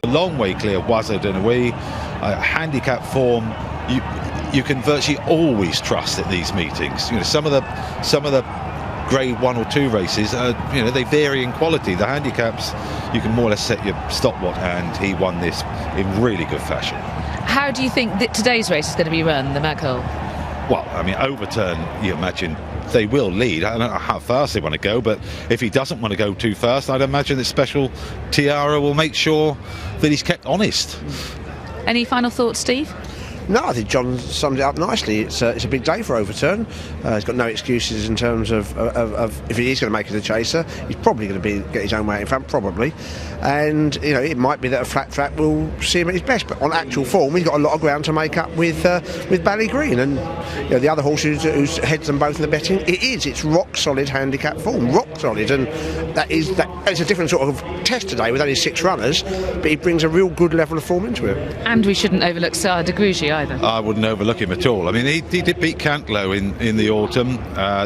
A long way clear Wizard and Away. Handicap form, you can virtually always trust at these meetings. You know, some of the grade 1 or 2 races, you know, they vary in quality. The handicaps, you can more or less set your stopwatch, and he won this in really good fashion. How do you think that today's race is going to be run, the Maghull? Well, I mean, Overturn, you imagine they will lead. I don't know how fast they want to go, but if he doesn't want to go too fast, I'd imagine that Special Tiara will make sure that he's kept honest. Any final thoughts, Steve? No, I think John summed it up nicely. It's a big day for Overturn. He's got no excuses in terms of if he is going to make it a chaser, he's probably going to get his own way in front, probably. And you know, it might be that a flat track will see him at his best, but on actual form, he's got a lot of ground to make up with Ballygreen. And you know, the other horse who's heads them both in the betting, it's rock solid handicap form, rock solid, and it's a different sort of test today with only 6 runners, but he brings a real good level of form into it. And we shouldn't overlook Sir de Grugy either. I wouldn't overlook him at all. I mean, he did beat Cantlow in the autumn.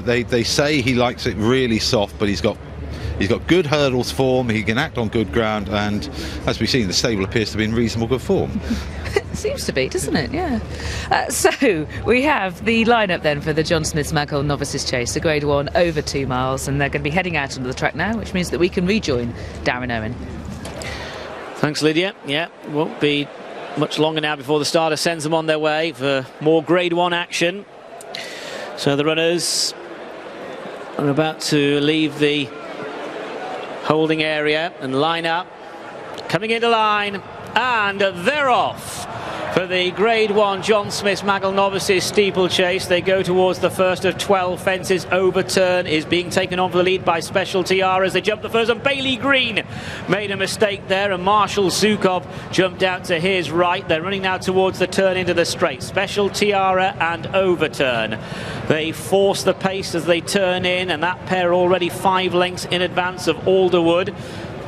They say he likes it really soft, but he's got good hurdles form. He can act on good ground, and as we've seen, the stable appears to be in reasonable good form. Seems to be, doesn't it? Yeah. So we have the lineup then for the John Smith's Maghull Novices Chase, the Grade 1 over 2 miles, and they're going to be heading out onto the track now, which means that we can rejoin Darren Owen. Thanks, Lydia. Yeah, won't be much longer now before the starter sends them on their way for more Grade 1 action. So the runners are about to leave the holding area and line up. Coming into line, and they're off for the Grade 1 John Smith's Maghull Novices steeplechase. They go towards the first of 12 fences. Overturn is being taken on for the lead by Special Tiara as they jump the first, and Ballygreen made a mistake there, and Marshall Zukov jumped out to his right. They're running now towards the turn into the straight. Special Tiara and Overturn, they force the pace as they turn in, and that pair already 5 lengths in advance of Alderwood.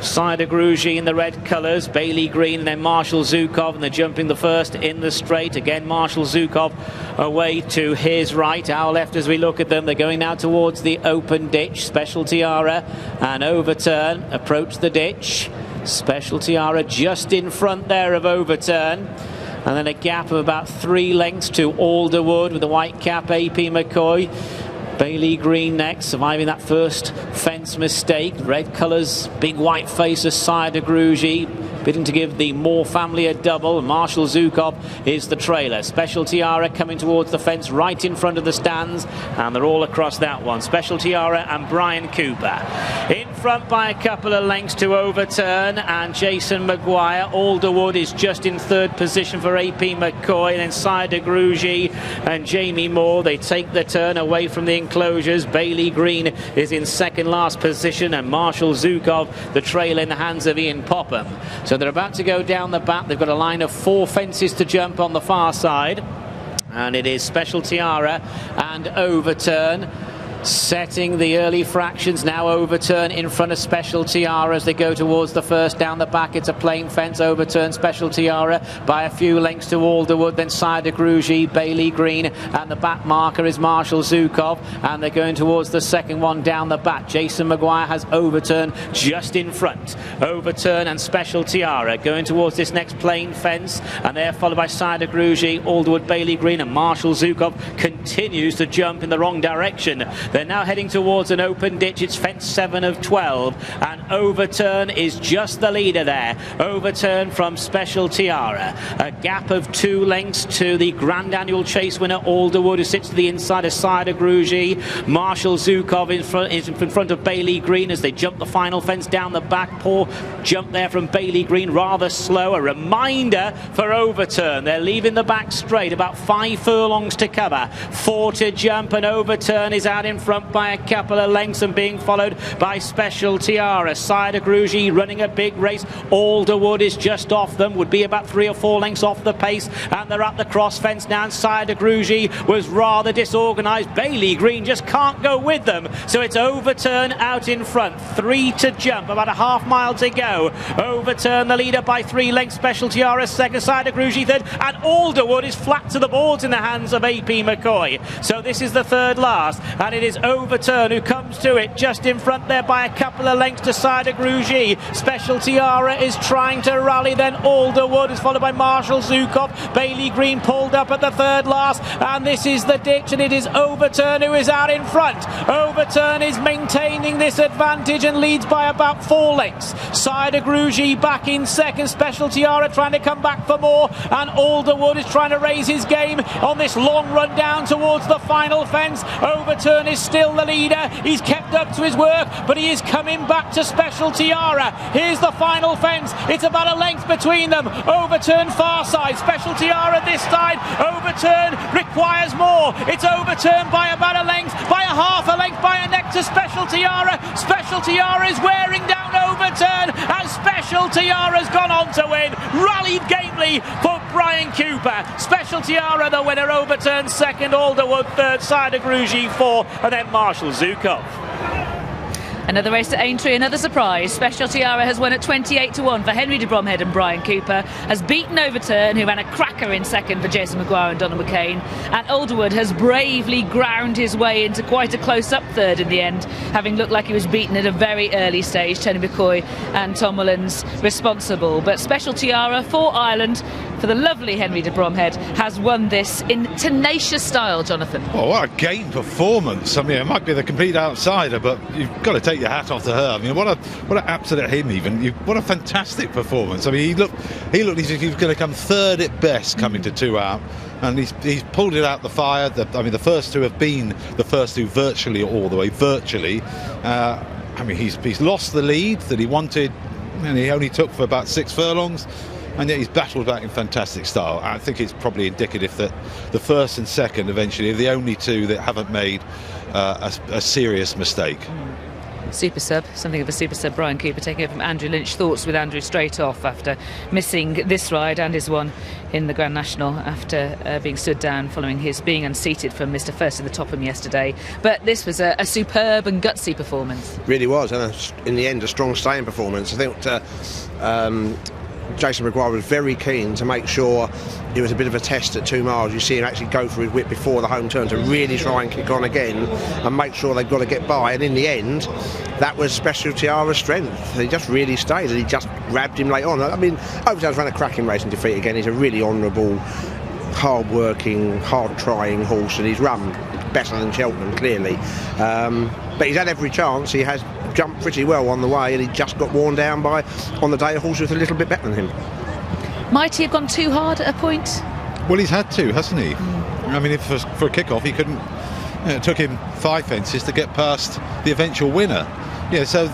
Side of Grugy in the red colours, Ballygreen, and then Marshall Zukov, and they're jumping the first in the straight. Again, Marshall Zukov away to his right, our left as we look at them. They're going now towards the open ditch. Special Tiara and Overturn approach the ditch. Special Tiara just in front there of Overturn. And then a gap of about 3 lengths to Alderwood with the white cap, AP McCoy. Ballygreen next, surviving that first fence mistake. Red colours, big white face of Sire de Grugy, bidding to give the Moore family a double. Marshall Zukov is the trailer. Special Tiara coming towards the fence right in front of the stands, and they're all across that one. Special Tiara and Bryan Cooper in front by a couple of lengths to Overturn and Jason Maguire. Alderwood is just in 3rd position for AP McCoy, and then Sire de Grugy and Jamie Moore, they take the turn away from the enclosures. Ballygreen is in 2nd last position, and Marshall Zukov the trail in the hands of Ian Popham. So they're about to go down the back. They've got a line of 4 fences to jump on the far side, and it is Special Tiara and Overturn setting the early fractions. Now Overturn in front of Special Tiara as they go towards the first. Down the back it's a plain fence. Overturn, Special Tiara by a few lengths to Alderwood, then Sire de Grugy, Ballygreen, and the back marker is Marshall Zukov, and they're going towards the second one down the back. Jason Maguire has Overturn just in front. Overturn and Special Tiara going towards this next plain fence, and they're followed by Sire de Grugy, Alderwood, Ballygreen, and Marshall Zukov continues to jump in the wrong direction. They're now heading towards an open ditch. It's fence 7 of 12, and Overturn is just the leader there. Overturn from Special Tiara. A gap of 2 lengths to the Grand Annual Chase winner Alderwood, who sits to the inside of Sire de Grugy. Marshall Zukov is in front of Ballygreen as they jump the final fence down the back. Poor jump there from Ballygreen, rather slow. A reminder for Overturn. They're leaving the back straight, about 5 furlongs to cover. 4 to jump, and Overturn is out in front by a couple of lengths and being followed by Special Tiara. Sire de Grugy running a big race. Alderwood is just off them, would be about 3 or 4 lengths off the pace, and they're up the cross fence now, and Sire de Grugy was rather disorganised. Ballygreen just can't go with them, so it's Overturn out in front. 3 to jump, about a half mile to go. Overturn the leader by 3 lengths. Special Tiara second, Sire de Grugy third, and Alderwood is flat to the boards in the hands of AP McCoy. So this is the third last, and it is is Overturn, who comes to it just in front there by a couple of lengths to Cider Grugy. Special Tiara is trying to rally, then Alderwood is followed by Marshall Zukov. Bailey Green pulled up at the third last, and this is the ditch, and it is Overturn who is out in front. Overturn is maintaining this advantage and leads by about 4 lengths. Cider Grugy back in second. Special Tiara trying to come back for more, and Alderwood is trying to raise his game on this long run down towards the final fence. Overturn is still the leader. He's kept up to his work, but he is coming back to Special Tiara. Here's the final fence. It's about a length between them. Overturn far side, Special Tiara this side. Overturn requires more. It's Overturn by about a length, by a half a length, by a neck to Special Tiara. Special Tiara is wearing down Overturn, and Special Tiara's gone on to win. Rallied gamely for Bryan Cooper. Special Tiara the winner, Overturn second, Alderwood third, Cider Grugy fourth, and then Marshall Zukov. Another race at Aintree, another surprise. Special Tiara has won at 28-1 for Henry de Bromhead, and Bryan Cooper has beaten Overturn, who ran a cracker in second for Jason Maguire and Donald McCain. And Alderwood has bravely ground his way into quite a close-up third in the end, having looked like he was beaten at a very early stage. Tony McCoy and Tom Mullins responsible. But Special Tiara for Ireland, for the lovely Henry de Bromhead, has won this in tenacious style, Jonathan. Oh, what a game performance. I mean, it might be the complete outsider, but you've got to take your hat off to her. I mean, what an absolute him even. What a fantastic performance. I mean, he looked as if he was going to come third at best coming to 2 out, and he's pulled it out the fire. The first two have been the first two virtually all the way, virtually. I mean, he's lost the lead that he wanted, and he only took for about 6 furlongs. And yet he's battled back in fantastic style. I think it's probably indicative that the first and second eventually are the only two that haven't made a serious mistake. Super sub, something of a super sub. Bryan Cooper taking over from Andrew Lynch. Thoughts with Andrew straight off after missing this ride and his one in the Grand National after being stood down following his being unseated from Mr. First in the Topham yesterday. But this was a superb and gutsy performance. Really was, and in the end a strong staying performance. I think Jason Maguire was very keen to make sure it was a bit of a test at 2 miles. You see him actually go for his whip before the home turn to really try and kick on again and make sure they've got to get by, and in the end that was Special Tiara's strength. He just really stayed, and he just grabbed him late on. I mean, Overturn's ran a cracking race and defeat again. He's a really honourable, hard-working, hard-trying horse, and he's run better than Cheltenham, clearly. But he's had every chance. He has jumped pretty well on the way, and he just got worn down by, on the day, a horse was a little bit better than him. Might he have gone too hard at a point? Well, he's had to, hasn't he? I mean, for a kick-off, he couldn't. It took him 5 fences to get past the eventual winner. Yeah, so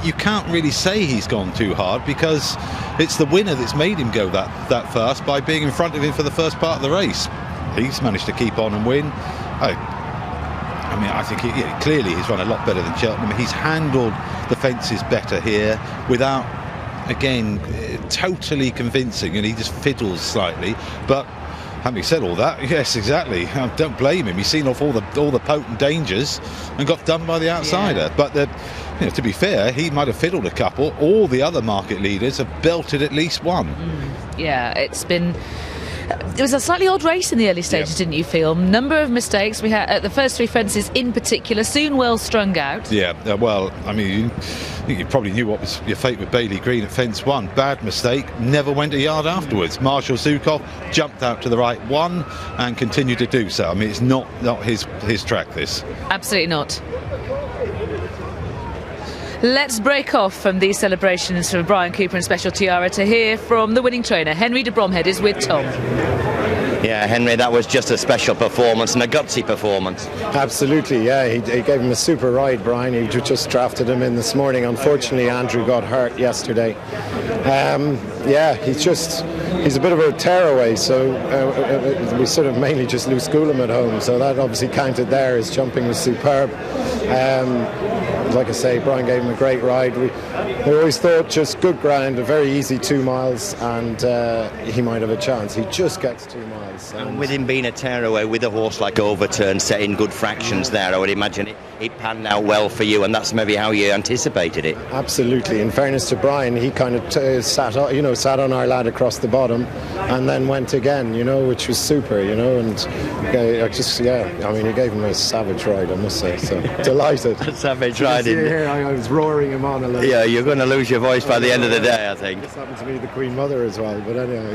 you can't really say he's gone too hard, because it's the winner that's made him go that fast by being in front of him for the first part of the race. He's managed to keep on and win. I mean, I think clearly he's run a lot better than Cheltenham. He's handled the fences better here without, again, totally convincing, and he just fiddles slightly. But having said all that, yes, exactly. I don't blame him. He's seen off all the potent dangers and got done by the outsider. Yeah. But to be fair, he might have fiddled a couple. All the other market leaders have belted at least one. Yeah, it was a slightly odd race in the early stages, didn't you feel? Number of mistakes we had at the first 3 fences in particular, soon well strung out. Yeah, well, I mean, you probably knew what was your fate with Bailey Green at fence 1. Bad mistake, never went a yard afterwards. Marshall Zukov jumped out to the right 1 and continued to do so. I mean, it's not his track, this. Absolutely not. Let's break off from these celebrations for Bryan Cooper and Special Tiara to hear from the winning trainer. Henry de Bromhead is with Tom. Yeah, Henry, that was just a special performance and a gutsy performance. Absolutely, yeah. He gave him a super ride, Brian. He just drafted him in this morning. Unfortunately, Andrew got hurt yesterday. He's a bit of a tearaway, so we sort of mainly just lose school him at home. So that obviously counted there. His jumping was superb. Like I say, Brian gave him a great ride. We always thought just good ground, a very easy 2 miles, and he might have a chance. He just gets 2 miles. was. And with him being a tearaway with a horse like Overturn setting good fractions there, I would imagine it panned out well for you, and that's maybe how you anticipated it. Absolutely. In fairness to Bryan, he kind of sat on our lad across the bottom, and then went again, which was super, and he gave him a savage ride, I must say. So delighted. A savage ride. I was roaring him on a little. Yeah, you're going to lose your voice by the end of the day, I think. This happened to me, the Queen Mother, as well. But anyway.